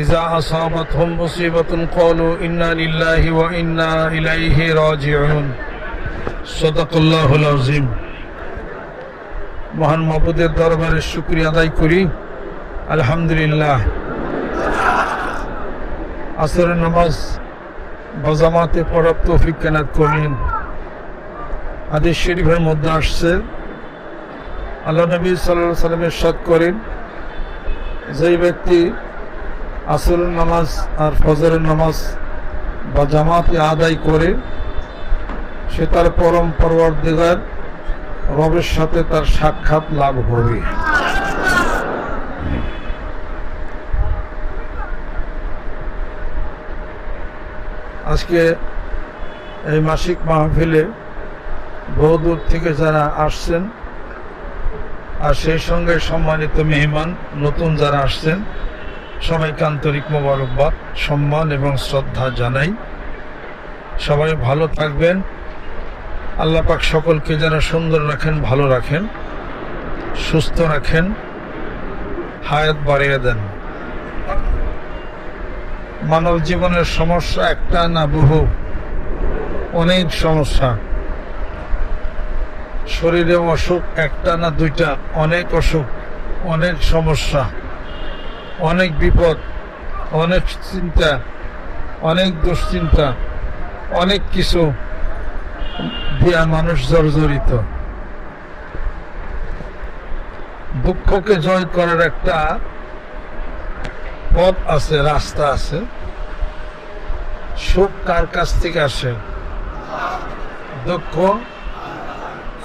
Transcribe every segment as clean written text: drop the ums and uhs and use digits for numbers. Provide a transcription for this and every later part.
إذا أصابتهم مصيبة قالوا إنا لله وإنا إليه راجعون صدق الله العظيم। মহান মাবুদের দরবারে শুকরিয়া আদায় করি, আলহামদুলিল্লাহ। আসরের নামাজ বাজামাতে পড়ার তৌফিক কেনাত করলেন। হাদিস শরীফের মধ্যে আসছে, আল্লাহ নবী সাল্লাল্লাহু আলাইহি ওয়াসাল্লাম ইরশাদ করেন, যেই ব্যক্তি আসরের নামাজ আর ফজরের নামাজ বা জামাতে আদায় করে সে তার পরম পরওয়ারদিগার রবের সাথে তার সাক্ষাৎ লাভ হবে। আজকে এই মাসিক মাহফিলে বহুদূর থেকে যারা আসছেন আর সেই সঙ্গে সম্মানিত মেহমান নতুন যারা আসছেন, সবাইকে আন্তরিক মোবারকবাদ, সম্মান এবং শ্রদ্ধা জানাই। সবাই ভালো থাকবেন। আল্লাহ পাক সকলকে যারা সুন্দর রাখেন, ভালো রাখেন, সুস্থ রাখেন, হায়াত বাড়িয়ে দেন। মানব জীবনের সমস্যা একটা না বহু, অনেক সমস্যা। শরীরে অসুখ একটা না দুইটা, অনেক অসুখ, অনেক সমস্যা, অনেক বিপদ, অনেক চিন্তা, অনেক দুশ্চিন্তা, অনেক কিছু দিয়া মানুষ জর্জরিত। দুঃখকে জয় করার একটা পথ আছে, রাস্তা আছে। সুখ কার কাছ থেকে আসে? দুঃখ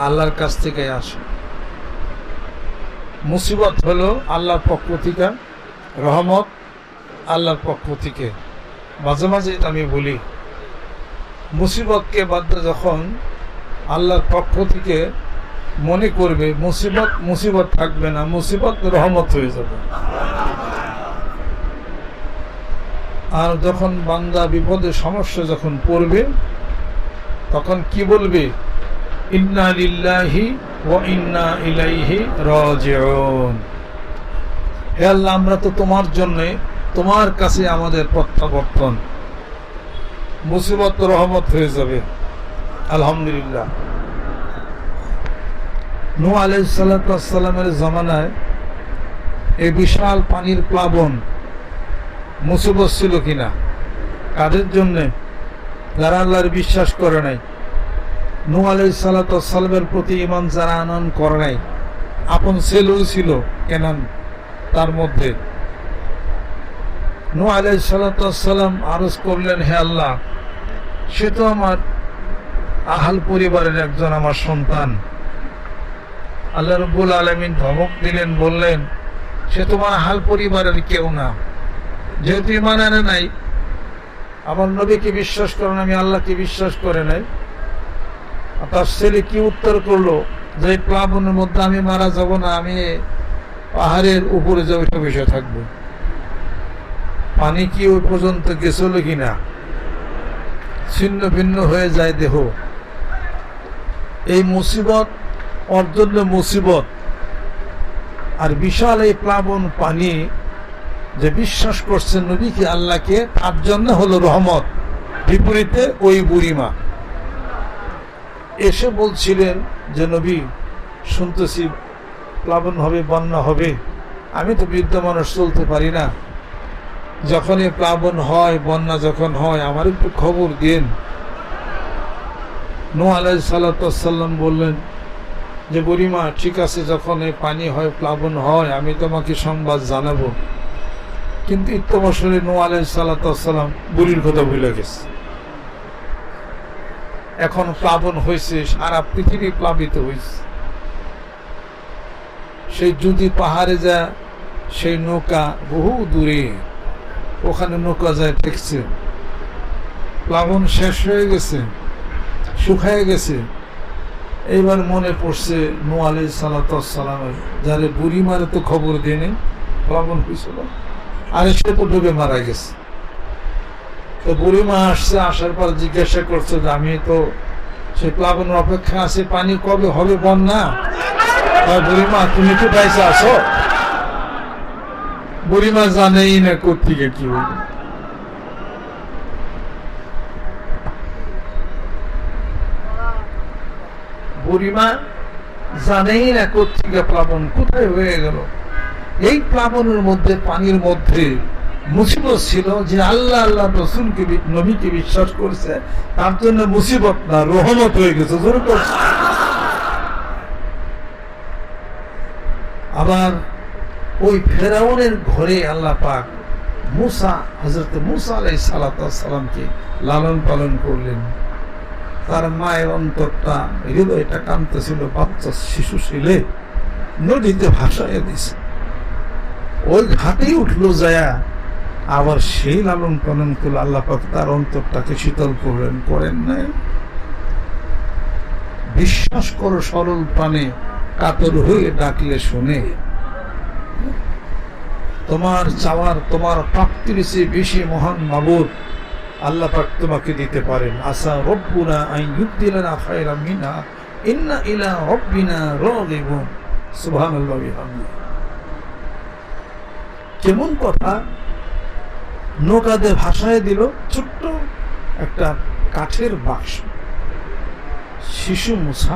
আল্লাহর কাছ থেকে আসে। মুসিবত হলো আল্লাহর পক্ষ থেকে, রহমত আল্লাহর পক্ষ থেকে। মাঝে মাঝে আমি বলি, মুসিবতকে বাদ যখন আল্লাহর পক্ষ থেকে মনে করবে, মুসিবত মুসিবত থাকবে না, মুসিবত রহমত হয়ে যাবে। আর যখন বান্দা বিপদে সমস্যা যখন পড়বে, তখন কি বলবে? ইন্না লিল্লাহি ওয়া ইন্না ইলাইহি রাজিউন। হে আল্লাহ, আমরা তো তোমার জন্য, তোমার কাছে আমাদের প্রত্যাবর্তন। মুসিবত রহমত হয়ে যাবে, আলহামদুলিল্লাহ। নূহ আলাইহিস সালাতু ওয়াস সালামের জামানায় এই বিশাল পানির প্লাবন মুসিবত ছিল কিনা? কাদের জন্যে? যারা আল্লাহর বিশ্বাস করে নাই, নূহ আলাইহিস সালাতু ওয়াস সালামের প্রতি ঈমান যারা আনয়ন করে নাই। আপন ছেলেও ছিল কেনান তার মধ্যে। নূহ আলাইহিস সালাতু ওয়াস সালাম আরজ করলেন, হে আল্লাহ, সে তো আমার আহাল পরিবারের একজন, আমার সন্তান। আল্লাহ রাব্বুল আলামিন ধমক দিলেন, বললেন, সে তোমার আহাল পরিবারের কেউ না। যেহেতু ঈমান আনে নাই, আমার নবীকে বিশ্বাস করে না, আমি আল্লাহকে বিশ্বাস করে নাই। তার ছেলে কি উত্তর করলো? যে প্লাবনের মধ্যে আমি মারা যাব না, আমি পাহাড়ের উপরে যে বসে থাকবো। পানি কি ওই পর্যন্ত গেছিল কিনা? ছিন্ন ভিন্ন হয়ে যায় দেহ। এই মুসিবত ওর জন্য মুসিবত। আর বিশাল এই প্লাবন পানি যে বিশ্বাস করছে নবীকে, আল্লাহকে, তার জন্য হলো রহমত। বিপরীতে ওই বুড়িমা এসে বলছিলেন যে, নবী, শুনতেছি প্লাবন হবে, বন্যা হবে, আমি তো বৃদ্ধ মানুষ, চলতে পারি না। যখন এই প্লাবন হয়, বন্যা যখন হয়, আমার একটু খবর দিন। নূহ আলাইহিস সালাতু ওয়াস সালাম বললেন যে, বুড়িমা, ঠিক আছে, যখন এই পানি হয়, প্লাবন হয়, আমি তোমাকে সংবাদ জানাবো। কিন্তু ইত্যবসরে নূহ আলাইহিস সালাতু ওয়াস সালাম বুড়ির কথা ভুলে গেছে। এখন প্লাবন হয়েছে, সারা পৃথিবী প্লাবিত হয়েছে। সেই যদি পাহাড়ে যা, সেই নৌকা বহু দূরে, ওখানে নৌকা যায় ঠেকছে। প্লাবন শেষ হয়ে গেছে, শুকায় গেছে। এইবার মনে পড়ছে নূহ আলাইহিস সালাতু ওয়াস সালামের, যারে বুড়িমারে তো খবর দেয়নি প্লাবন হয়েছিল, আর সে তো ডুবে মারা গেছে। তো বুড়িমা আসছে, আসার পর জিজ্ঞাসা করছে যে, আমি তো সেই প্লাবনের অপেক্ষা আছে, পানি কবে হবে বন্যা? বুড়িমা, তুমি কি বাইসে আছো? বুড়িমা জানেই না কোত্থেকে কি হইল। বুড়িমা জানেই না কোত্থেকে প্লাবন কোথায় হয়ে গেল। এই প্লাবনের মধ্যে, পানির মধ্যে মুসিবত ছিল যে আল্লাহ আল্লাহ রসুলকে নবীকে বিশ্বাস করছে, তার জন্য মুসিবত না রহমত হয়ে গেছে। আবার ওই ফেরাউনের ঘরে আল্লাহ পাক মুসা, হযরত মুসা আলাইহিস সালামকে লালন পালন করলেন। তার মায়ের অন্তরটা, হৃদয়টা কাঁদতেছিল, বাচ্চা শিশু ছেলে নদীতে ভাসাইয়া দিছে। ওই ঘাটেই উঠলো যায়া আবার সেই লালন পালন করলো। আল্লাহ পাক তার অন্তরটাকে শীতল করলেন, করেন নাই? বিশ্বাস করো, সরল প্রাণে কাতর হয়ে ডাকলে শুনে। তোমার চাওয়ার, তোমার প্রাপ্তির চেয়ে বেশি মহান মাবুদ আল্লাহ পাক তোমাকে দিতে পারেন। আসা রব্বুনা আন ইউবদিলানা খায়রাম মিনহা ইন্না ইলা রাব্বিনা রাগিবুন। সুবহানাল্লাহ ওয়া বিহামদিহি। কেমন কথা! নৌকাতে ভাসায় দিল ছোট্ট একটা কাঠের বাক্স। শিশু মুসা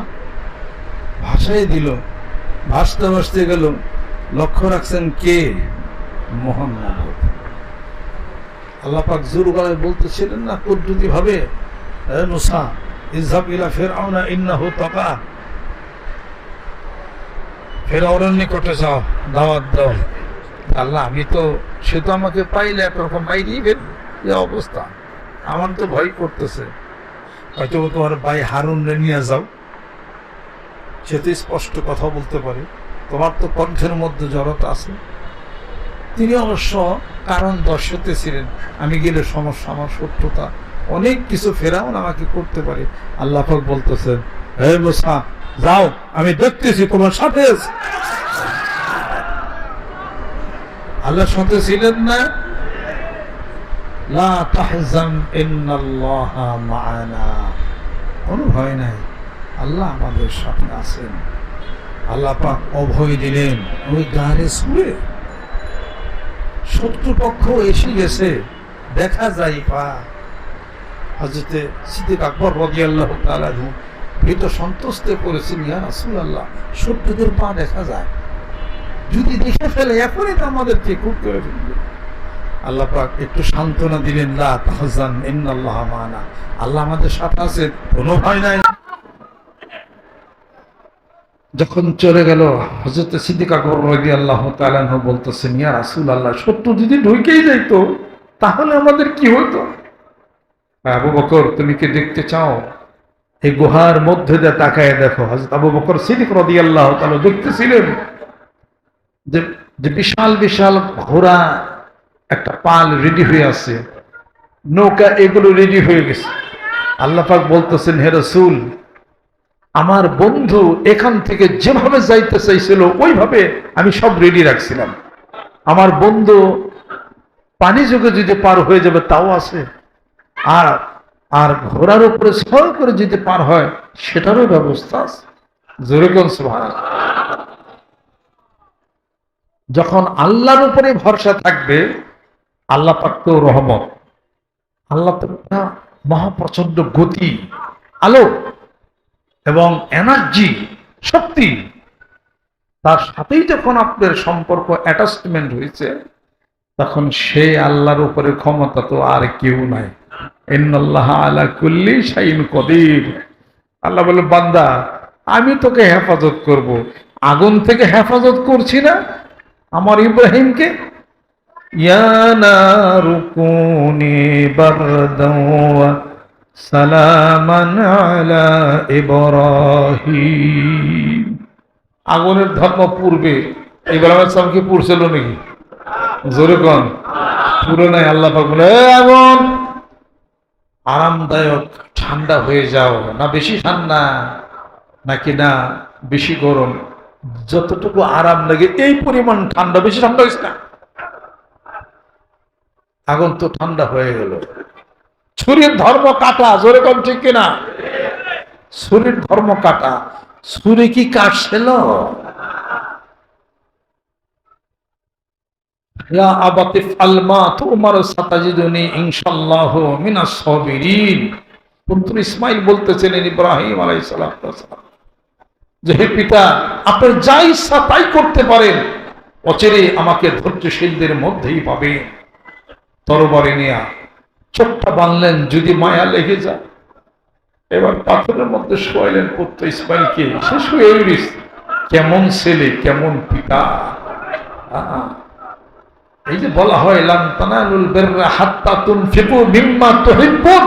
ভাসায় দিল, ভাসতে ভাসতে গেল। লক্ষ্য রাখছেন কে? মহান মাবুদ। আল্লাহ পাক জোর গলায় বলতেছিলেন না পদ্ধতি ভাবে, হে মুসা ইযহাব ইলা ফিরআউনা ইন্নাহু তাগা, ফিরআউনের নিকটে যাও, দাওয়াত দাও। আল্লাহ, আমি তো, সে তো আমাকে পাইলে একরকম বাইরেই বের, এই অবস্থা আমার তো ভয় করতেছে। হয়তো তোমার ভাই হারুনরে নিয়ে যাও, সে তো স্পষ্ট কথা বলতে পারে, তোমার তো কণ্ঠের মধ্যে জড়তা আছে। তিনি অবশ্য কারণ দর্শাতেছিলেন, আমি গেলে সমস্যা, আমার শত্রুতা, অনেক কিছু ফেরাউন আমাকে করতে পারে। আল্লাহ পাক বলতেছেন, হে মুসা যাও, আমি দেখতেছি তোমার সাথে আছি। আল্লাহ সাথে ছিলেন না? লা তাহজান ইন্নাল্লাহা মা'ানা, কোনো ভয় নাই, আল্লাহ আমাদের সাথে আছেন। আল্লাহ পাক অভয় দিলেন। ওই গাড়ে শুয়ে শত্রুপক্ষ এসে গেছে, দেখা যায় পা। হযরতে সিদ্দিক আকবর রাদিয়াল্লাহু তাআলা ভীত সন্তুষ্ট করেছেন, ইয়া রাসূলুল্লাহ, শত্রুদের পা দেখা যায়, যদি দেখে ফেলে এখনই তো আমাদেরকে খুব করে ফেলবে। আল্লাহ পাক একটু সান্ত্বনা দিলেন, লা তাহজান ইন্নাল্লাহা মা'ানা, আল্লাহ আমাদের সাথে আছেন, কোনো ভয় নাই। যখন চলে গেল, হযরত সিদ্দিক আকবর রাদিয়াল্লাহু তাআলা বলতেছেন, ইয়া রাসূলুল্লাহ, শত্রু যদি ঢুকেই যাইতো তাহলে আমাদের কি হতো? আবু বকর, তুমি কি দেখতে চাও? এই গুহার মধ্যে দিয়ে তাকায় দেখো। হযরত আবু বকর সিদ্দিক রাদিয়াল্লাহু তাআলা দেখতেছিলেন যে বিশাল বিশাল ঘোড়া, একটা পাল রেডি হয়ে আছে, নৌকা, এগুলো রেডি হয়ে গেছে। আল্লাহ পাক বলতেছেন, হে রাসূল, আমার বন্ধু এখান থেকে যেভাবে যাইতে চাইছিল ওইভাবে আমি সব রেডি রাখছিলাম। আমার বন্ধু পানি যোগে যদি পার হয়ে যাবে তাও আছে, আর আর ঘোড়ার উপরে সর করে যদি পার হয় সেটারও ব্যবস্থা আছে। জোরে কোন সুবহানাল্লাহ। যখন আল্লাহর উপরে ভরসা থাকবে, আল্লাহ পাক তো রহমত, আল্লাহ তো মহাপ্রচন্ড গতি, আলো এবং এনার্জি, শক্তি, তার সাথেই যখন আপনার সম্পর্ক অ্যাটাচমেন্ট হয়েছে, তখন সে আল্লাহর উপরে ক্ষমতা তো আর কেউ নাই। ইন্নাল্লাহা আলা কুল্লি শাইইন কদির। আল্লাহ বলে, বান্দা আমি তোকে হেফাজত করব। আগুন থেকে হেফাজত করছি না আমার ইব্রাহিমকে? ইয়া নারু কুনি বারদান ওয়া সালামান আলা ইব্রাহিম। আগুনের ধর্ম পূর্বে ইব্রাহিম আলাইহিস সালামকে পুরছিল নাকি? জোরে কোন, পুরো নাই। আল্লাহ পাক বলে, আগুন আরামদায়ক ঠান্ডা হয়ে যাও, না বেশি ঠান্ডা নাকি না বেশি গরম, যতটুকু আরাম লাগে এই পরিমাণ ঠান্ডা, বেশি ঠান্ডা হয়েছে না। আগুন তো ঠান্ডা হয়ে গেল। ছুরির ধর্ম কাটা, জোরে কম ঠিক কিনা? ছুরির ধর্ম কাটা। ছুরি কি কাটছিল? ইয়া আবাতি ফাল মা তুমার সাতাজিদুনি ইনশাআল্লাহু মিনাস সাবিরিন। পুত্র ইসমাইল বলতেছিলেন ইব্রাহিম আলাইহিস সালাম, যে হে পিতা, আপনি যা ইচ্ছা তাই করতে পারেন, অচিরে আমাকে ধৈর্যশীলদের মধ্যেই পাবেন। তরবারি নিয়ে চোখটা বাঁধলেন, যদি মায়া লেগে যায়। এবার পাথরের মধ্যে শোয়াইলেন পুত্র ইসমাইলকে, সে শুয়ে গেছে। কেমন ছেলে, কেমন পিতা! এই যে বলা হয় লান তানালুল বিররা হাত্তা তুনফিকু মিম্মা তুহিব্বুন,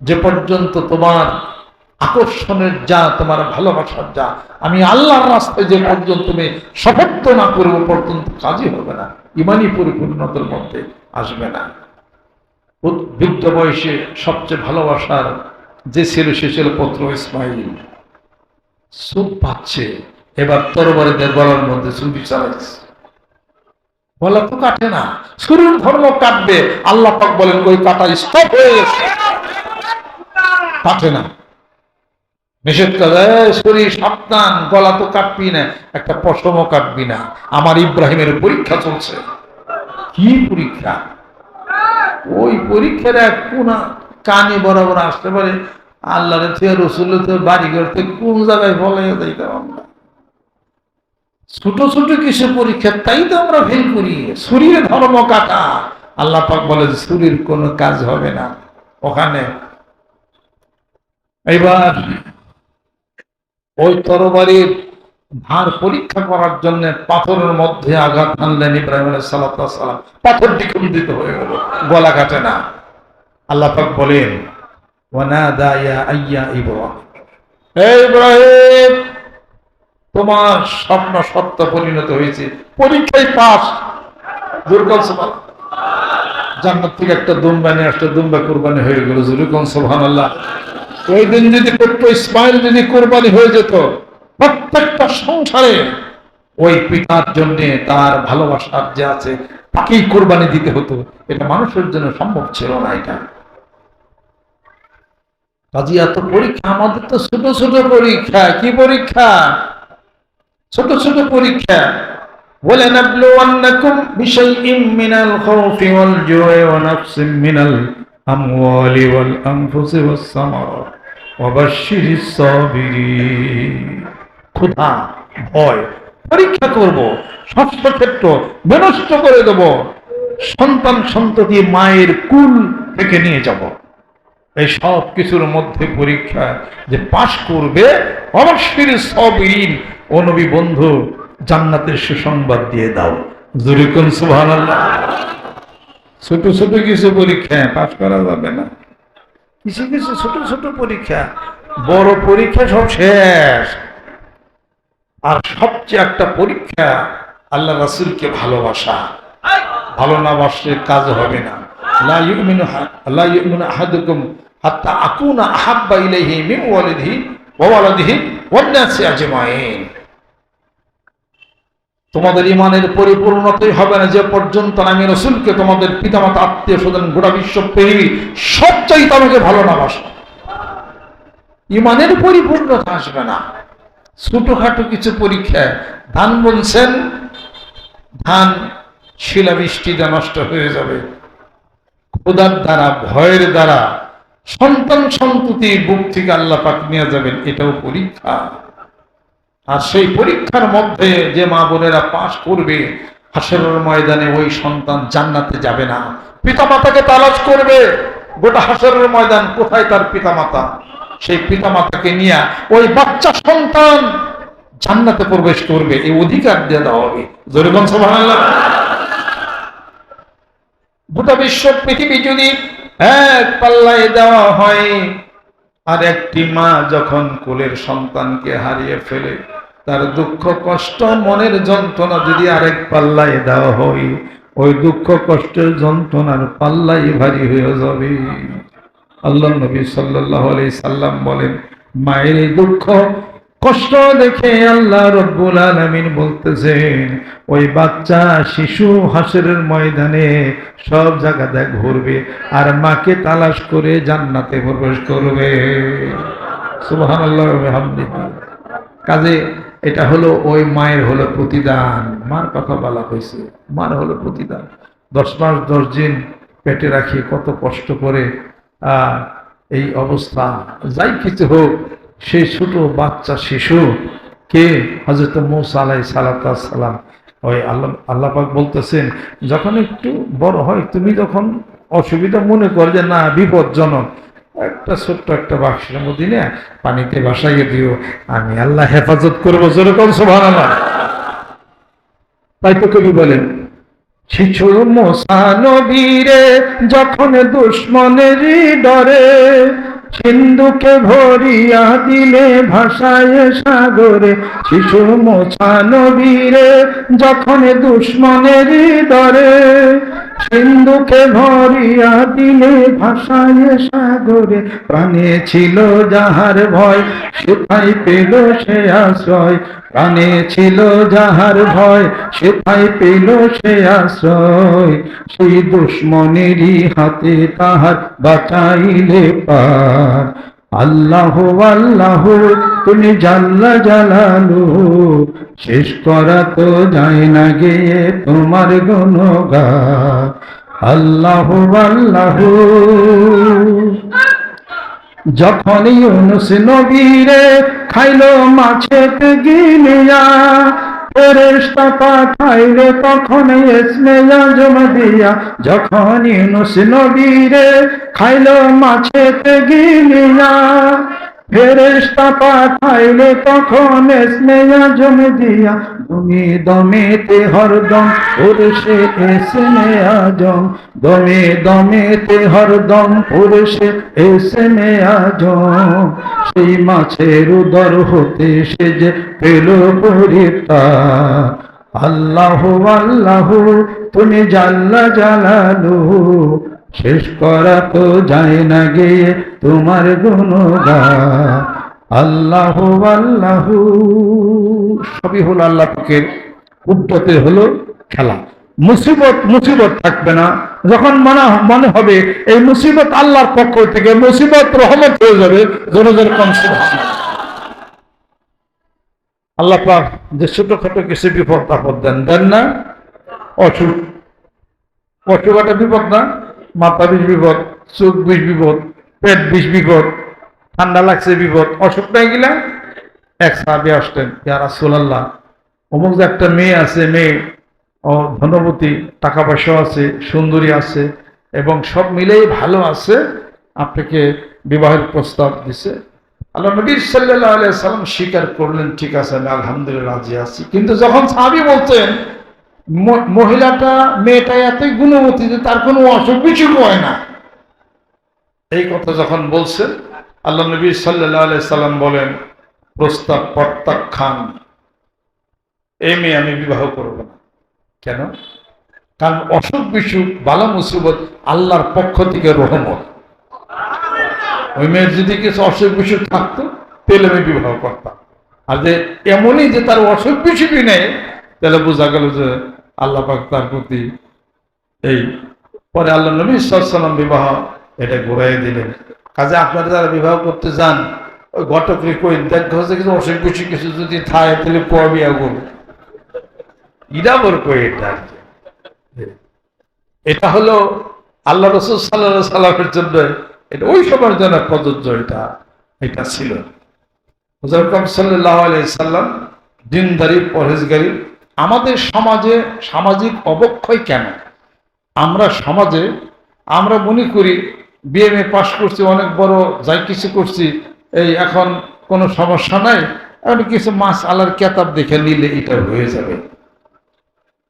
যে পর্যন্ত তোমার আকর্ষণের যা, তোমার ভালোবাসার যা, আমি আল্লাহর রাস্তায় যে পর্যন্ত তুমি সফর্দ না করবো পর্যন্ত কাজই হবে না, ইমানি পরিপূর্ণতার মধ্যে আসবে না। বৃদ্ধ বয়সে সবচেয়ে ভালোবাসার যে ছিল সে ছিল পুত্র ইসমাইল। সুদ পাচ্ছে, এবার তরবারিদের গলার মধ্যে ছুরি চালাইছে। গলা তো কাটে না, ছুরির ধর্ম কাটবে। আল্লাহ পাক বলেন ওই কাটা স্টপ হয়ে গেছে, কাটে না। নিষেধ করে, শরীর সাবধান, গলা তো কাটবি না, একটা পশমও কাটবি না। আমার ইব্রাহিমের পরীক্ষা চলছে। কি পরীক্ষা? ওই পরীক্ষার এক কোনা কানে বরাবর আসতে পারে। আল্লাহরে থেকে রসুলের থেকে বাড়ি করতে কোন জায়গায় বলে যাইতাম আমরা। ছোট ছোট কিছু পরীক্ষা, তাই তো আমরা ফেল করি। শরীরে ধর্ম কাটা, আল্লাহ পাক বলে যে শরীর কোনো কাজ হবে না ওখানে। এবার ওই তরবারির ধার পরীক্ষা করার জন্য পাথরের মধ্যে আঘাত আনলেন ইব্রাহিম আলাইহিস সালাম। পাথরটি খণ্ডিত হয়ে গেল, গলা কাটে না। আল্লাহ পাক বলেন ওয়ানাদা ইয়া আইয়া ইব্রাহিম, হে ইব্রাহিম, তোমার স্বপ্ন সত্য পরিণত হয়েছে, পরীক্ষায় পাস। দুর্গল সুবহান, জান্নাত থেকে একটা দুম্বা নিয়ে আসলে দুম্বা কুরবানি হয়ে গেল। দুর্গল সুবহানাল্লাহ। ওই দিন যদি পুত্র ইসমাইল যদি কোরবানি হয়ে যেত, প্রত্যেকটা সংসারে ওই পিতার জন্য তার ভালোবাসার যে আছে তাকেই কোরবানি দিতে হতো। এটা মানুষের জন্য সম্ভব ছিল না। এটা কাজী এত পরীক্ষা, আমাদের তো ছোট ছোট পরীক্ষা। কি পরীক্ষা? ছোট ছোট পরীক্ষা। ওয়ালানাবলুওয়ান্নাকুম বিশাইইম মিনাল খাউফি ওয়াল জুই ওয়া নাফসিম মিনাল আমওয়ালি ওয়াল আনফুসি ওয়াস সামারাত ওয়া বাশশিরিস সাবিরিন। ক্ষুধা, ভয় পরীক্ষা করব, স্বাস্থ্য ক্ষেত্র বিনষ্ট করে দেব, সন্তান সন্ততি মায়ের কুল থেকে নিয়ে যাব। এই সব কিছুর মধ্যে পরীক্ষা, যে পাশ করবে অবশ্যই সাবিরিন। ও নবী বন্ধু, জান্নাতের সুসংবাদ দিয়ে দাও। জোরে কোন সুবহানাল্লাহ। ছোট ছোট কিছু পরীক্ষা পাশ করা যাবে না, কিছু কিছু ছোট ছোট পরীক্ষা। বড় পরীক্ষা সব শেষ। আর সবচেয়ে একটা পরীক্ষা আল্লাহ রাসূলকে ভালোবাসা। ভালো না বাসলে কাজ হবে না। লা ইউমিনু আহাদুকুম হাত্তা আকুনা আহাব্বা ইলাইহি মিন ওয়ালিদিহি ওয়া ওয়ালাদিহি ওয়ান নাসি আজমাইন। তোমাদের ইমানের পরিপূর্ণতাই হবে না যে পর্যন্ত আমি রাসূলকে, তোমাদের পিতামাতা, আত্মীয় স্বজন, গোটা বিশ্ব পৃথিবী সবচাইতে আমাকে ভালো না বাসো। ইমানের পরিপূর্ণতা আসবে না। ছোটখাটো কিছু পরীক্ষা। ধান বলছেন, ধান শিলাবৃষ্টিতে নষ্ট হয়ে যাবে। ক্ষুধার দ্বারা, ভয়ের দ্বারা সন্তান সন্ততি বুক থেকে আল্লাহ পাক নিয়ে যাবেন, এটাও পরীক্ষা। আর সেই পরীক্ষার মধ্যে যে মা বোনেরা পাশ করবে, হাসরের ময়দানে ওই সন্তান জান্নাতে যাবে না, পিতামাতাকে তালাশ করবে। গোটা হাসরের ময়দান, কোথায় তার পিতামাতা? সেই পিতামাতাকে নিয়ে ওই বাচ্চা সন্তান জান্নাতে প্রবেশ করবে, এই অধিকার দিয়ে দেওয়া হবে। জোরে বলুন সুবহানাল্লাহ। গোটা বিশ্ব পৃথিবী যদি এক পাল্লায় দেওয়া হয়, আর একটি মা যখন কোলের সন্তানকে হারিয়ে ফেলে, তার দুঃখ কষ্ট মনের যন্ত্রণা যদি আরেক পাল্লায় দেওয়া হয়, ওই দুঃখ কষ্টের যন্ত্রণার পাল্লাই ভারী হয়ে যাবে। আল্লাহ নবী সাল্লাল্লাহু আলাইহি সাল্লাম বলেন, মায়ের এই দুঃখ কষ্ট দেখে আল্লাহ রব্বুল আলামিন বলতেছেন, ওই বাচ্চা শিশু হাসরের ময়দানে সব জায়গাতে ঘুরবে আর মাকে তালাশ করে জান্নাতে প্রবেশ করবে। সুবহানাল্লাহ ওয়া বিহামদিহি। কাজে এটা হলো ওই মায়ের হলো প্রতিদান। মার কথা বলা হয়েছে, মার হলো প্রতিদান। 10 মাস 10 দিন পেটে রাখি কত কষ্ট করে এই অবস্থা, যাই কিছু হোক, সেই ছোট বাচ্চা শিশু কে হযরত মূসা আলাইহিস সালাম, ওই আল্লাহ পাক বলতেছেন যখন একটু বড় হয়, তুমি যখন অসুবিধা মনে করে যে না বিপজ্জনক, একটা ছোট্ট একটা বাক্সের মধ্যে নিয়ে পানিতে ভাসাইয়ে দিও, আমি আল্লাহ হেফাজত করবো। যেরকম সুবহানাল্লাহ। তাই তো কবি বলেন, শিশু মূসা নবীরে যখন দুশ্মনের ডরে সিন্ধুকে ভরিয়া দিলে ভাসায় সাগরে। শিশু মূসা নবীরে যখন দুশ্মনের ডরে সিন্ধুকে ভরিয়া দিলে ভাসায় সাগরে। প্রাণে ছিল যাহার ভয় সেথায় পেল সে আশ্রয়, প্রাণে ছিল যাহার ভয় সেথায় পেল সে আশ্রয়। সেই দুশ্মনেরই হাতে তাহার বাঁচাইলে পার। আল্লাহ আল্লাহ তুমি জাল্লা জালালুহু, শেষ করা তো যায় না গেয়ে তোমার গুণগান। আল্লাহ আল্লাহ। যখন ইউনুস নবীরে খাইলো মাছেতে গিলিয়া, ফেরেশতা পাঠাইলে তখন ইসমে আজম দিয়া। যখন ইউনুস নবীরে খাইলো মাছেতে গিলিয়া, ফেরেশতা পাঠাইলে তখন ইসমে আজম দিয়া। দমে দমেতে হরদম পুরুষে ইসমে আজম, দমে দমেতে হরদম পুরুষে ইসমে আজম। সেই মাছের উদর হতে সে যে পেল পরিত্রাণ। আল্লাহ আল্লাহ তুমি জাল্লা জালালুহু, শেষ করা তো যায় না গেয়ে তোমার গুণগান। আল্লাহ আল্লাহ। সবই হলো আল্লাহ পাকের কুদরতের হলো খেলা। মুসিবত থাকবে না, যখন মনে হবে এই মুসিবত আল্লাহর পক্ষ থেকে, মুসিবত রহমত হয়ে যাবে। জনজের কম আল্লাহ পাক যে ছোটখাটো কিছু বিপদ আপদ দেন না? অসুখ একটা বিপদ না? মাথা বিষ বিপদ, চোখ বিষ বিপদ, পেট বিষ বিপদ, ঠান্ডা লাগছে বিপদ, অসুখ নাই গিলা। এক সাহাবী আসলেন, ইয়া রাসূলুল্লাহ, অমুক যে একটা মেয়ে আছে, মেয়ে ও ধনবতী, টাকা পয়সা আছে, সুন্দরী আছে এবং সব মিলেই ভালো আছে, আপনাকে বিবাহের প্রস্তাব দিছে। আল্লাহ নবী সাল্লাল্লাহু আলাইহি সাল্লাম স্বীকার করলেন, ঠিক আছে আমি আলহামদুলিল্লাহ রাজি আছি। কিন্তু যখন সাহাবী বলতেন মহিলাটা, মেয়েটা এতই গুণবতী যে তার কোনো অসুখ বিসুখ হয় না, এই কথা যখন বলছেন, আল্লাহ নবী সাল্লাল্লাহু আলাইহি সাল্লাম বলেন প্রস্তাব প্রত্যাখ্যান, এই মেয়ে আমি বিবাহ করব না। কেন? কারণ অসুখ বিসুখ বালা মুসিবত আল্লাহর পক্ষ থেকে রহমত। ওই মেয়ের যদি কিছু অসুখ বিসুখ থাকতো তাহলে আমি বিবাহ করতাম। আর যে এমনই যে তার অসুখ বিসুখই নেই, তাহলে বোঝা গেল যে আল্লাহ পাক তার প্রতি এই। পরে আল্লাহ নবী সাল্লাল্লাহু আলাইহি ওয়াসাল্লাম বিবাহ এটা ঘুরাই দিলেন। কাজে আপনারা যারা বিবাহ করতে যান, ওই ঘটকরে কই দেখা হচ্ছে কিছু অসুখ বিসুখ কিছু যদি থাকে তাহলে কবি আগুন ইরাবর কই। এটা হলো আল্লাহ রাসূল সাল্লাল্লাহু আলাইহি সাল্লামের জন্য, এটা ওই সময়ের জন্য প্রযোজ্য। এটা ছিল হুজুর সাল্লাল্লাহু আলাইহি সাল্লাম দিনদারি, পরহেজগারি। আমাদের সমাজে সামাজিক অবক্ষয় কেন? আমরা সমাজে আমরা মনে করি বিএমএ পাস করছি, অনেক বড় যাই কিছু করছি, এই এখন কোনো সমস্যা নাই, এখন কিছু মাস আল্লাহর কেতাব দেখে নিলে এটা হয়ে যাবে।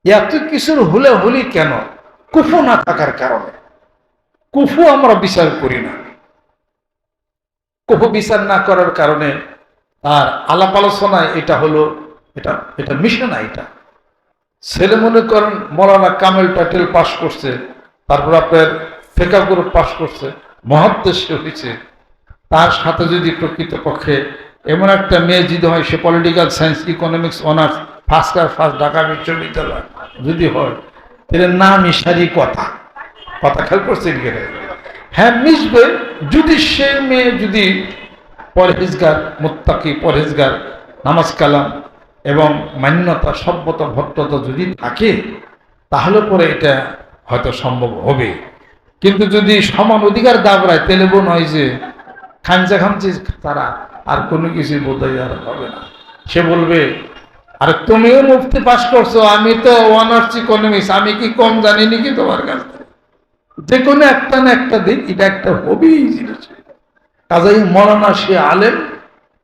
এত কিছুর হলে হলি কেন? কুফু না থাকার কারণে। কুফু আমরা বিচার করি না, কুফু বিচার না করার কারণে আর আলাপ আলোচনায় এটা হলো এটা মিশে না। এটা ছেলে মনে করেন মৌলানা কামেল প্যাটেল পাশ করছে, তারপর আপনার ফেকা গ্রুপ পাশ করছে, মহাদ্দেশে হয়েছে, তার সাথে যদি প্রকৃতপক্ষে এমন একটা মেয়ে যদি হয়, সে political science economics honours first Dhaka বিশ্ববিদ্যালয় যদি হয়, তাহলে না মিশারি কথা খেয়াল করছেন গেলে? হ্যাঁ মিশবে, যদি সে মেয়ে যদি পরহেজগার, মুত্তাকি, পরহেজগার, নামাজ কালাম এবং মান্যতা সভ্যতা ভদ্রতা যদি থাকে তাহলে পরে এটা হয়তো সম্ভব হবে। কিন্তু যদি সমান অধিকার দাবড়ায় তাহলে বোন হয় যে খামচা খামচি তারা আর কোনো কিছু বোধহয় আর হবে না। সে বলবে আর তুমিও মুফতি পাস করছো, আমি তো অনার্স ইকোনমিক্স, আমি কি কম জানি নাকি তোমার কাছে? যে কোনো একটা না একটা দিন এটা একটা হবেই জিনিস। কাজেই মৌলানা সে আলেম,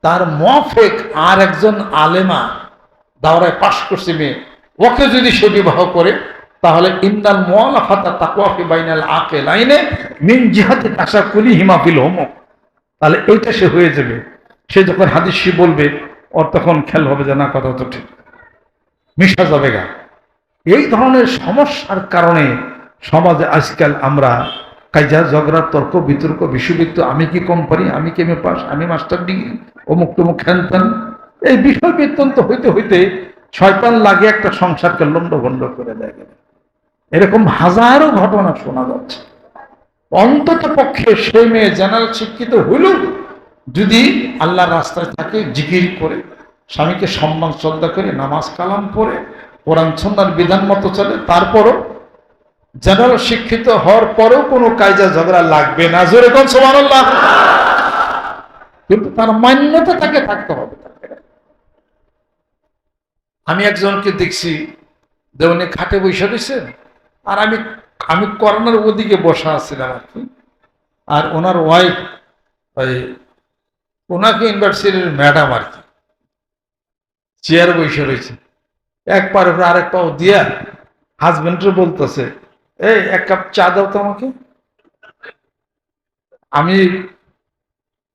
তার মুয়াফেক আর একজন আলেমা দাওরায় পাশ করছে মেয়ে, ওকে যদি সে বিবাহ করে তাহলে ইন্নাল মুআলাফাতা তাকওয়া ফি বাইনাল আকিলাইনে মিন জিহাতি তাশাকুলিহিমা ফিল হুমুক, তাহলে এইটা সে হয়ে যাবে। সে যখন হাদিস বলবে ওর তখন খেয়াল হবে যে না কথা তো ঠিক, মিশা যাবে গা। এই ধরনের সমস্যার কারণে সমাজে আজকাল আমরা কাইজা ঝগড়া তর্ক বিতর্ক বিশ্ববিদ্য, আমি কি কম পারি, আমি কেমে পাস, আমি মাস্টার ডিগ্রি, অমুক তমুক খেলতাম, এই বিষয় বিতন্ত হইতে হইতে শয়তান লাগে একটা সংসারকে লন্ডভন্ড করে দেয়। এরকম হাজারো ঘটনা শোনা যাচ্ছে। অন্তত পক্ষে সে মেয়ে জেনারেল শিক্ষিত হইল যদি আল্লাহর রাস্তায় থাকে, জিকির করে, স্বামীকে সম্মান শ্রদ্ধা করে, নামাজ কালাম পড়ে, কোরআন সুন্নাহর বিধান মতো চলে, তারপরও জেনারেল শিক্ষিত হওয়ার পরেও কোনো কায়দা ঝগড়া লাগবে না। জোরে কোন সুবহানাল্লাহ। কিন্তু তার মান্যতা তাকে থাকতে হবে। আমি একজনকে দেখছি যে উনি খাটে বসে রয়েছেন আর আমি কর্নার ওদিকে বসা আছিলাম আর কি, আর ওনার ওয়াইফ ওই ওনাকে ইউনিভার্সিটির ম্যাডাম আর কি চেয়ার বসে রয়েছে, এক পার উপরে আরেক পাও দিয়া হাজবেন্ডরে বলতেছে, এই এক কাপ চা দাও তো আমাকে। আমি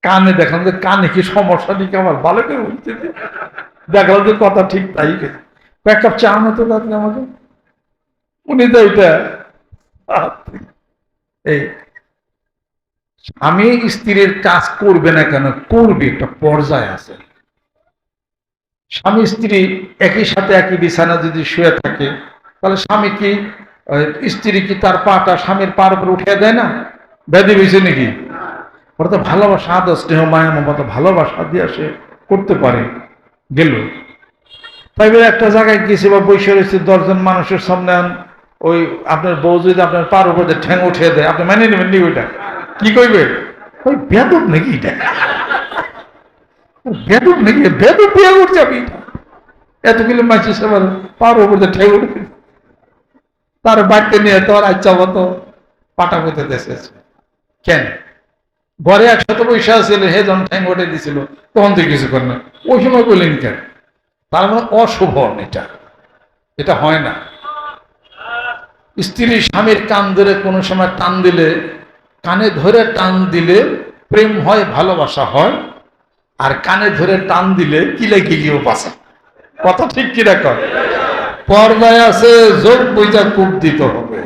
কানে দেখলাম যে কানে কি সমস্যা নাকি আমার, ভালো করে বলতে দেখলাম যে কথা ঠিক তাই, এক কাপ চা আনো তো তাহলে আমাকে। উনি তো এটা এই স্বামী স্ত্রীর কাজ করবে না কেন, করবে, একটা পর্যায়ে আছে। স্বামী স্ত্রী একই সাথে একই বিছানা যদি শুয়ে থাকে তাহলে স্বামী কি স্ত্রী কি তার পাটা স্বামীর পার উপরে উঠিয়ে দেয় না? ব্যাধি হয়েছে নাকি? ওরা তো ভালোবাসা, আদর স্নেহ মায়া মমতা ভালোবাসা দিয়ে সে করতে পারে। গেল তাই বলে একটা জায়গায় গেছে বা বসে রয়েছে 10 জন মানুষের সামনে, ওই আপনার বউ যদি আপনার পার উপরে ঠ্যাং উঠিয়ে দেয়, আপনি মেনে নেবেন নি? ওইটা কি কইবে? ওই বেদব নাকি এটা, বেদব নাকি, বেদব বিয়ে করছে আমি এতগুলো মাছি সবার পার উপরে ঠ্যাং উঠে তার বাড়িতে নিয়ে তো আর আচ্ছা মতো পাটা পুঁতে দেশে কেন? ঘরে একসাথে পয়সা ছিল, হে যখন ঠ্যাং উঠে দিছিল তখন তো কিছু করেন না, ওই সময় বললেন কেন? তার মানে অশোভন, এটা হয় না। স্ত্রী স্বামীর কান ধরে কোনো সময় টান দিলে, কানে ধরে টান দিলে প্রেম হয়, ভালোবাসা হয়, আর কানে ধরে টান দিলে কিলে গিলিও বাঁচা। কথা ঠিক কি রাখ? পর্দায় আছে, যোগ বইটা কূপ দিতে হবে।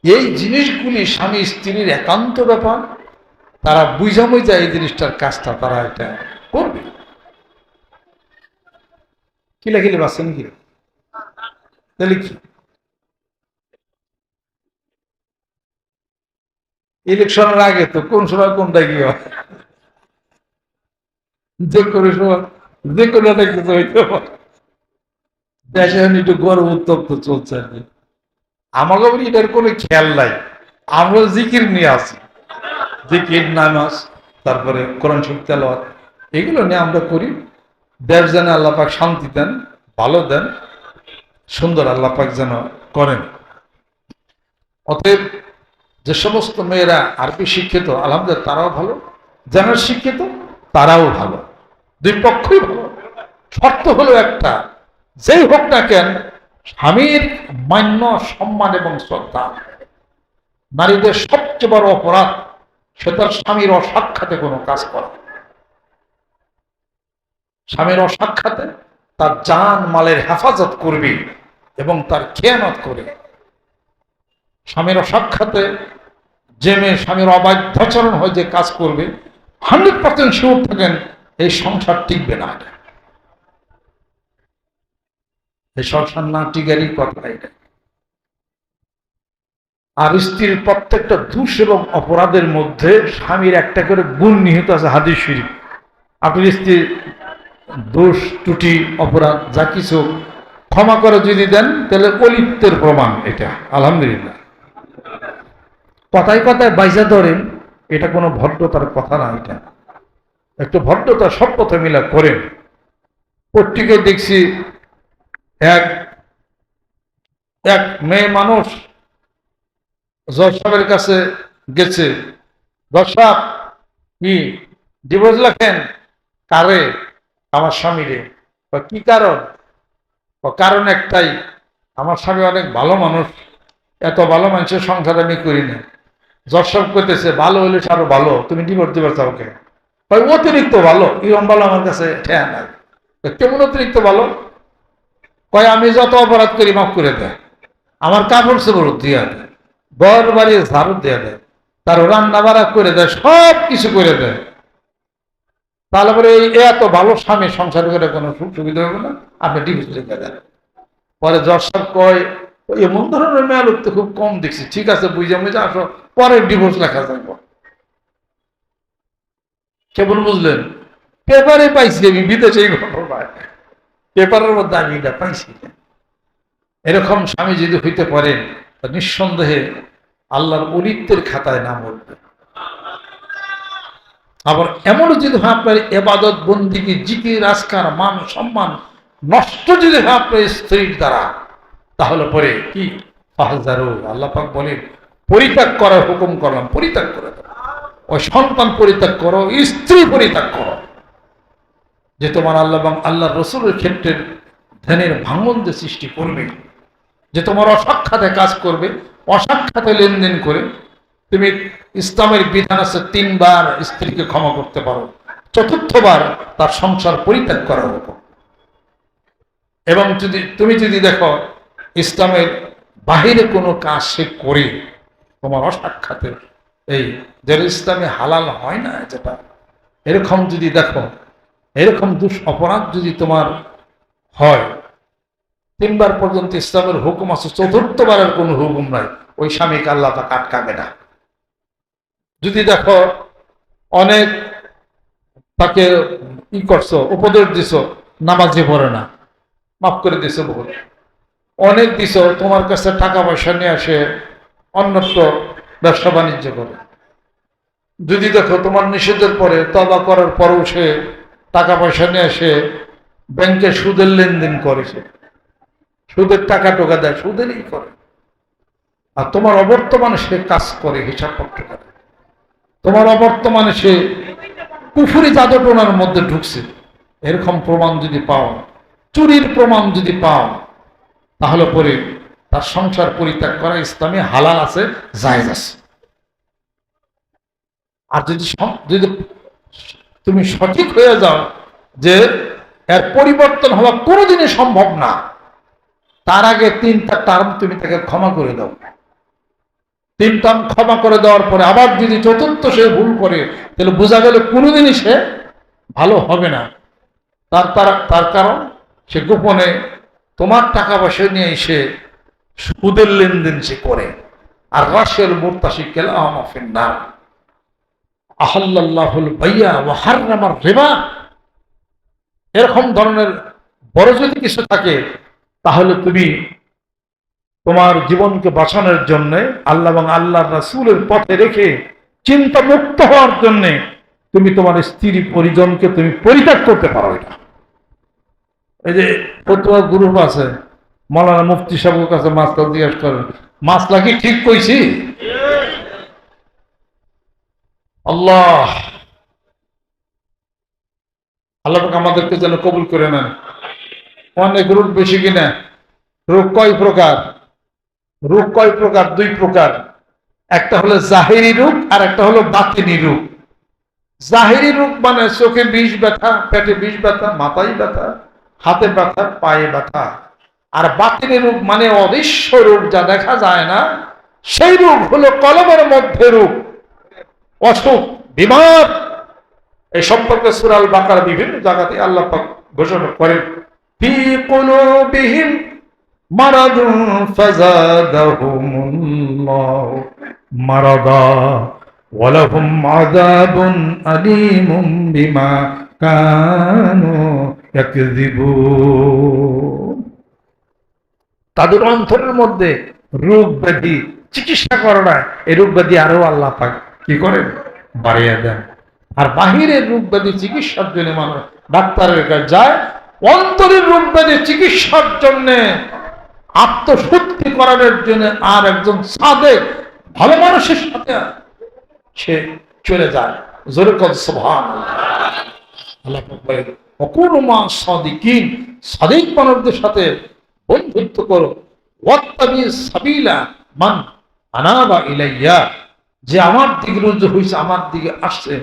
এই জিনিসগুলি স্বামী স্ত্রীর একান্ত ব্যাপার, তারা বুঝা বুঝা এই জিনিসটার কাজটা তারা এটা করবে। কিলাকিলি বাঁচছেন কি তাহলে কি? ইলেকশনের আগে তো কোন সময় কোনটা কি হয়, যে কোনো সময় যে কোনো একটা কিছু হইতে পারে। দেশে একটু গরম উত্তপ্ত চলছে আর কি। আমাকে বলি এটার কোনো খেয়াল নাই, আমরা জিকির নিয়ে আসি, জিকির নামাজ, তারপরে কোরআন শরীফ তেলাওয়াত, এগুলো নিয়ে আমরা করি। দেশ যেন আল্লাহ পাক শান্তি দেন, ভালো দেন, সুন্দর আল্লাহ পাক যেন করেন। অতএব যে সমস্ত মেয়েরা আরবি শিক্ষিত আলহামদুলিল্লাহ তারাও ভালো, যারা শিক্ষিত তারাও ভালো, দুই পক্ষই ভালো। শর্ত হলো একটা, যেই হোক না কেন স্বামীর মান্য, সম্মান এবং শ্রদ্ধা। নারীদের সবচেয়ে বড় অপরাধ সে তার স্বামীর অসাক্ষাতে কোনো কাজ করে। স্বামীর অসাক্ষাতে তার জান মালের হেফাজত করবে এবং তার খেয়ানত করে। স্বামীর অসাক্ষাতে যে মেয়ে স্বামীর অবাধ্যাচরণ হয়ে যে কাজ করবে 100% শিওর থাকেন এই সংসার টিকবে না। এই সংসার না টিকারই কথা এটা। আর স্ত্রীর প্রত্যেকটা দোষ এবং অপরাধের মধ্যে স্বামীর একটা করে গুণ নিহিত আছে হাদিস শরীফ। আপনার স্ত্রী দোষ ত্রুটি অপরাধ যা কিছু ক্ষমা করে যদি দেন তাহলে অলিপ্তের প্রমাণ এটা। আলহামদুলিল্লাহ। কথায় কথায় বাইজা ধরেন, এটা কোনো ভদ্রতার কথা না। এটা একটু ভদ্রতা শপথ মিলা করেন। পত্রিকায় দেখছি এক এক মেয়ে মানুষ জজ সাহেবের কাছে গেছে, জজ সাহেব কি ডিভোর্স লেখেন? কারে? আমার স্বামীরে। কি কারণ? কারণ একটাই, আমার স্বামী অনেক ভালো মানুষ, এত ভালো মানুষের সংসার আমি করি না। জজ সাহেব করতেছে, ভালো হলে আরো ভালো, তুমি ডিভোর্স দিবার চাও কে? অতিরিক্ত ভালো। এরকম ভালো আমার কাছে ঠেয়া নাই। কেমন অতিরিক্ত ভালো? কয় আমি যত অপরাধ করি মাফ করে দেয়, আমার কাপড় চোপড় দিয়ে দেয়, ঘর বাড়ি ঝাড়ু দিয়ে দেয়, তার রান্না বাড়া করে দেয়, সব কিছু করে দেয়। তাহলে পরে এত ভালো স্বামী সংসার করে কোনো সুখ সুবিধা হবে না, আপনি ডিভোর্স লিখে দেন। পরে জজ সাহেব কয়, এমন ধরনের মেয়ে লোক তো খুব কম দেখছি, ঠিক আছে বুঝে বুঝে আসো, পরে ডিভোর্স লেখা যাবো। কেমন বুঝলেন? পেপারে পাইছি আমি, বিদেশে পেপারের মধ্যে আমি এটা পাইছি। এরকম স্বামী যদি হইতে পারেন, নিঃসন্দেহে আল্লাহর অলিত্বের খাতায় নাম উঠবে। আবার এমনও যদি হয় আপনার এবাদত বন্দিগি জিকির আজকার মান সম্মান নষ্ট যদি হয় আপনার স্ত্রীর দ্বারা, তাহলে পরে কি ফাহজারু, আল্লাহ পাক বলেন পরিত্যাগ করার হুকুম করলাম, পরিত্যাগ করে দাও। ওই সন্তান পরিত্যাগ করো, স্ত্রী পরিত্যাগ করো, যে তোমার আল্লাহ এবং আল্লাহ রসুলের ক্ষেত্রে ধ্যানের ভাঙন যে সৃষ্টি করবে, যে তোমার অসাক্ষাতে কাজ করবে, অসাক্ষাতে লেনদেন করে তুমি ইসলামের বিধান আছে 3 বার স্ত্রীকে ক্ষমা করতে পারো, 4র্থবার তার সংসার পরিত্যাগ করা হতো। এবং তুমি যদি দেখো ইসলামের বাহিরে কোনো কাজ সে করে তোমার অসাক্ষাতে, এই যে ইসলামে হালাল হয় না যেটা, এরকম যদি দেখো, এরকম অপরাধ যদি তোমার হয়, 3 বার পর্যন্ত ইসলামের হুকুম আছে, 4র্থবারের কোনো হুকুম নাই, ওই স্বামীকে আল্লাহ তা আটকাবে না। যদি দেখো অনেক তাকে করছো, উপদেশ দিছো, নামাজে পড়ে না, মাফ করে দিছো বহু, অনেক দিছো, তোমার কাছে টাকা পয়সা নিয়ে আসে অন্যত্র ব্যবসা বাণিজ্য করে। যদি দেখো তোমার নিষেধের পরে, তওবা করার পরেও সে টাকা পয়সা নিয়ে আসে ব্যাংকে সুদের লেনদেন করেছে, সুদের টাকা টোকা দেয়, সুদেরই করে, আর তোমার অবর্তমানে সে কাজ করে হিসাব পত্র করে, তোমার অবর্তমানে সে কুফুরি জাদুটোনার মধ্যে ঢুকছে, এরকম প্রমাণ যদি পাও, চুরির প্রমাণ যদি পাও, তাহলে পরে তার সংসার পরিত্যাগ করা ইসলামে হালাল আছে, জায়েজ আছে। আর যদি তুমি সঠিক হয়ে যাও যে এর পরিবর্তন হওয়া কোনোদিনই সম্ভব না, তার আগে 3টা টার্ম তুমি তাকে ক্ষমা করে দাও। 3 টার্ম ক্ষমা করে দেওয়ার পরে আবার যদি 4র্থ সে ভুল করে, তাহলে বোঝা গেল কোনোদিনই সে ভালো হবে না। তার কারণ সে গোপনে তোমার টাকা পয়সা নিয়ে এসে সুদের লেনদেন সে করে। আর রাশিয়াল মুরতাশি কালাম ফিন্নার, আহাল্লাল্লাহুল বাইয়া ওয়া হাররামার রিবা, এরকম ধরনের বড় যদি কিছু থাকে, তাহলে তুমি তোমার জীবনকে বাঁচানোর জন্য আল্লাহ এবং আল্লাহর রাসূলের পথে রেখে চিন্তা মুক্ত হওয়ার জন্য তুমি তোমার স্ত্রী পরিজনকে তুমি পরিত্যাগ করতে পারো। এটা এই যে ফতোয়া গ্রুপ আছে, মাওলানা মুফতি সাহেবের কাছে মাসলা জিজ্ঞাসা করেন, মাসলা কি ঠিক কইছি? আল্লাহ আমাদেরকে যেন কবুল করে নেন। অনেক রোগ বেশি কিনা? রোগ কয় প্রকার? 2 প্রকার। একটা হলো জাহিরি রোগ, আর একটা হলো বাতিনি রোগ। জাহিরি রোগ মানে চোখে বিষ ব্যথা, পেটে বিষ ব্যথা, মাথায় ব্যথা, হাতে ব্যথা, পায়ে ব্যথা। আর বাতিনি রোগ মানে অদৃশ্য রোগ, যা দেখা যায় না, সেই রোগ হলো কলমের মধ্যে রোগ, অসুখ, বিমার। এই সম্পর্কে সূরা আল বাকারা বিভিন্ন জায়গাতে আল্লাহ পাক ঘোষণা করেন, ফি কুলুবিহিম মারাদুন ফাযাদাহুমুল্লাহু মারাদা ওয়া লাহুম আযাবুন আলীমুম বিমা কানু ইয়াকযিবুন। তাদের অন্তরের মধ্যে রোগ ব্যাধি চিকিৎসা করে না, এই রোগ ব্যাধি আরো আল্লাহ পাক কি করেন, বাড়িয়ে দেন। আর বাহিরের রোগ ব্যাধি চিকিৎসার জন্য মানুষ ডাক্তারের কাছে যায়, অন্তরের রোগ ব্যাধি চিকিৎসার জন্য, আত্মশুদ্ধি করানোর জন্য আর একজন সাদেক ভালো মানুষের সাথে সে চলে যায়। জোরে কর সুবহানাল্লাহ। আল্লাহ বলেন ওয়াকুনু মা সাদিকিন, সাদিক মানুষদের সাথে বন্ধুত্ব করো। ওয়াত্তাবি সাবিলা মান আনাবা ইলাইয়া, যে আমার দিকে রুজু হইছে, আমার দিকে আসছে,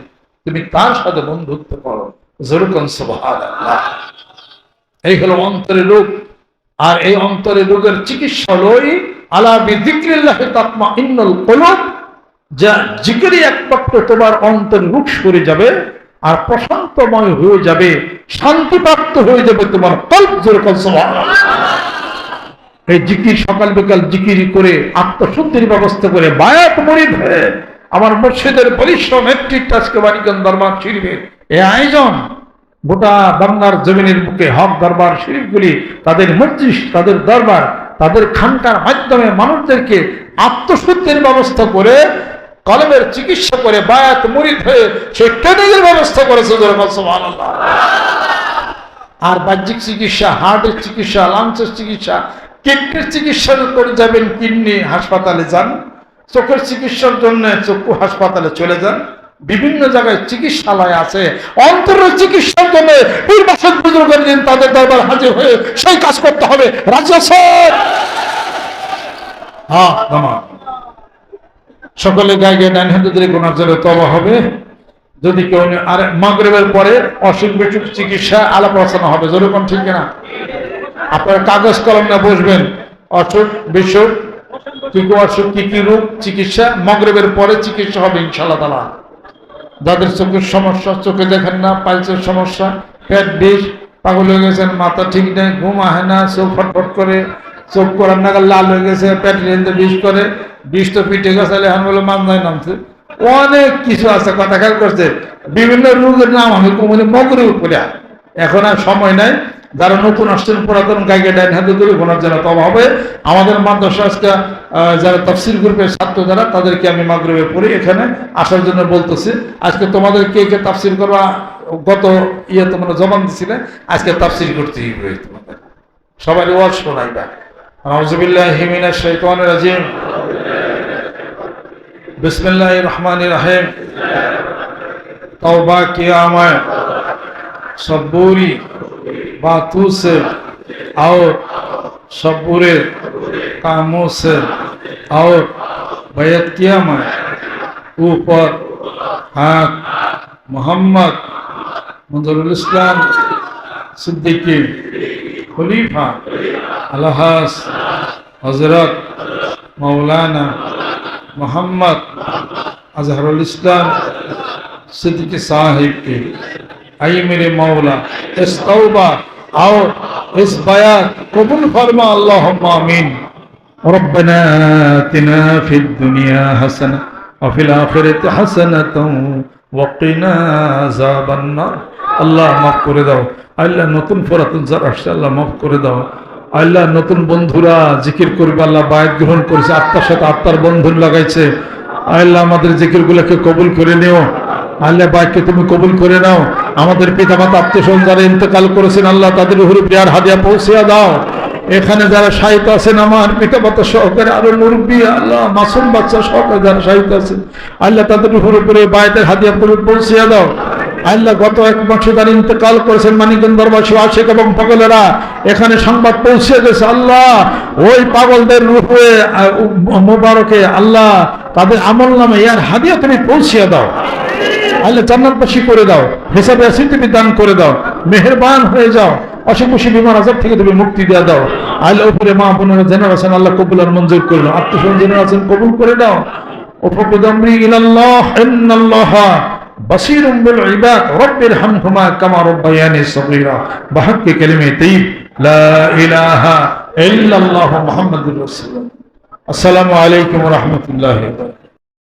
তুমি তার সাথে বন্ধুত্ব করো। জোরে কর সুবহানাল্লাহ। এই হলো অন্তরের রোগ। আর এই অন্তরের রোগের চিকিৎসা লই আলা বিযিকরিল্লাহি তাতমাইন্নুল কুলুব, যা জিকিরে একমাত্র তোমার অন্তর রোগ সরে যাবে আর প্রশান্তময় হয়ে যাবে, শান্তিপ্রাপ্ত হয়ে যাবে তোমার কলব। জোরে কর সুবহানাল্লাহ। এই জিকির সকাল বিকাল জিকির করে আত্মশুদ্ধির ব্যবস্থা করে বায়াত মুরিদ হয়ে আমার মুর্শিদের পরিশ্রম নেতৃত্বে আজকে মানিকগঞ্জ দরবার শরীফের এই আয়োজন, গোটা বাংলার জমিনের বুকে হক দরবার শরীফগুলি তাদের মজলিস, তাদের দরবার, তাদের খানকার মাধ্যমে মানুষদেরকে আত্মশুদ্ধির ব্যবস্থা করে, কলমের চিকিৎসা করে বায়াত মুরিদ হয়ে সেই ট্রেনিংয়ের ব্যবস্থা করেছে। সুবহানাল্লাহ। আর বাহ্যিক চিকিৎসা, হার্টের চিকিৎসা, লাংসের চিকিৎসা, কিডনির চিকিৎসা করে যাবেন, কিডনি হাসপাতালে যান। চোখের চিকিৎসার জন্য চক্ষু হাসপাতালে চলে যান। বিভিন্ন জায়গায় চিকিৎসালয় আছে। অন্তরের চিকিৎসার জন্য পীর বাসদ বুজুর্গের দিন তাদের দরবার হাজির হয়ে সেই কাজ করতে হবে। রাজি আছেন? হ্যাঁ, সকলে গায়ে গায়ে ডান হাতে ধরে গোনার জন্য তওবা হবে। যদি কেউ আর মাগরিবের পরে অসুখ বিসুখ চিকিৎসা আলাপ আলোচনা হবে। যেরকম ঠিক না? আপনারা কাগজ কলম না বসবেন, অসুখ বিসুখ কি অসুখ, কি কি রোগ চিকিৎসা মাগরিবের পরে চিকিৎসা হবে ইনশাআল্লাহ তাআলা। যাদের চোখের সমস্যা, চোখে দেখেন না, পাইলসের সমস্যা, পেট বিষ, পাগল হয়ে গেছেন, মাথা ঠিক নেই, ঘুম আহে না, চোখ ফটফট করে, চোখ করার নাগাল লাল হয়ে গেছে, পেট রেন্দে বিষ করে, বিষ তো পিঠে গেছে, এখন বলে মান্দায় নামছে, অনেক কিছু আছে। কথা খেয়াল করছে, বিভিন্ন রোগের নাম আমি কোমরে মগরে উপরে। এখন আর সময় নাই। যারা নতুন আসছেন, পুরাতন গাইকে ডাইন হাতে ধরে গোনার জন্য তওবা হবে। আমাদের মাদ্রাসা আজকে যারা তাফসীর গ্রুপের ছাত্র যারা, তাদেরকে আমি মাগরিবের পরে এখানে আসার জন্য বলতেছি। আজকে তোমাদের কে কে তাফসীর করবা, গত তোমরা জবান দিছিলে, আজকে তাফসীর করতেই হবে তোমাদের। সবাই ওয়াজ শোনাইবা। আউযু বিল্লাহি মিনাশ শাইতানির রাজিম। বিসমিল্লাহির রহমানির রহিম। तौबा किया मैं सब बुरी बातों से और सब बुरे कामों से, और बैत किया मैं ऊपर हाथ मोहम्मद मंजरुल इस्लाम सिद्दीकी खलीफा अलहास हजरत मौलाना मोहम्मद अजहरुल इस्लाम सिद्दीकी साहिब के, आई मेरे मौला इस तौबा और इस बयात कबूल फरमा, अल्लाहुम्मा आमीन। रब्बना आतिना फिद दुनिया हसना व फिल आखिरति हसनातन व किना अज़ाबन नार। আল্লাহ মাফ করে দাও। আল্লাহ নতুন পুরাতন যারা আসছে আল্লাহ মাফ করে দাও। আল্লাহ নতুন বন্ধুরা জিকির করবে, আল্লাহ বায়াত গ্রহণ করেছে, আত্মার সাথে আত্মার বন্ধন লাগাইছে। আল্লাহ আমাদের জিকিরগুলোকে কবুল করে নিও। আল্লাহ বায়াতকে তুমি কবুল করে নাও। আমাদের পিতা মাতা আত্মীয়স্বজন যারা ইন্তেকাল করেছেন আল্লাহ তাদের উপরে প্রিয়ার হাদিয়া পৌঁছে দাও। এখানে যারা শাহিদ আছেন আমার পিতা মাতা সহকারে, আরো মুরব্বী আল্লাহ মাসুম বাচ্চা সহকারে যারা শাহিদ আছেন আল্লাহ তাদের উপরে বায়াতের হাদিয়া পৌঁছে দাও। আল্লাহ গত এক মাসে যারা ইন্তেকাল করেছেন মানিকগঞ্জ দরবারী আশিক এবং পাগলেরা, এখানে সংবাদ পৌঁছে গেছে। আল্লাহ ওই পাগলদের রূপে মোবারকে আল্লাহ তাদের আমল নামে ইয়ার হাদিয়া তুমি পৌঁছে দাও। আল্লাহ জান্নাতবাসী করে দাও, হিসাবে আসি তুমি দান করে দাও, মেহেরবান হয়ে যাও। অসুখ বিসুখ বিমার আজাব থেকে তুমি মুক্তি দিয়ে দাও। আল্লাহ উপরে মা বোনেরা জেনার আছেন আল্লাহ কবুল আর মঞ্জুর করে দাও। আত্মীয় জেনার আছেন কবুল করে দাও। উফকুদ আমরি ইলাল্লাহ ইন্নাল্লাহ বাসীরুম বিল ইবাদ রব্বিরহামহুমা কামা রাব্বায়ানি সগীরা বিহাক্কি কালিমে তাইয়্যিব লা ইলাহা ইল্লাল্লাহু মুহাম্মাদুর রাসূলুল্লাহ। আসসালামু আলাইকুম ওয়া রাহমাতুল্লাহি ওয়া বারাকাতুহু।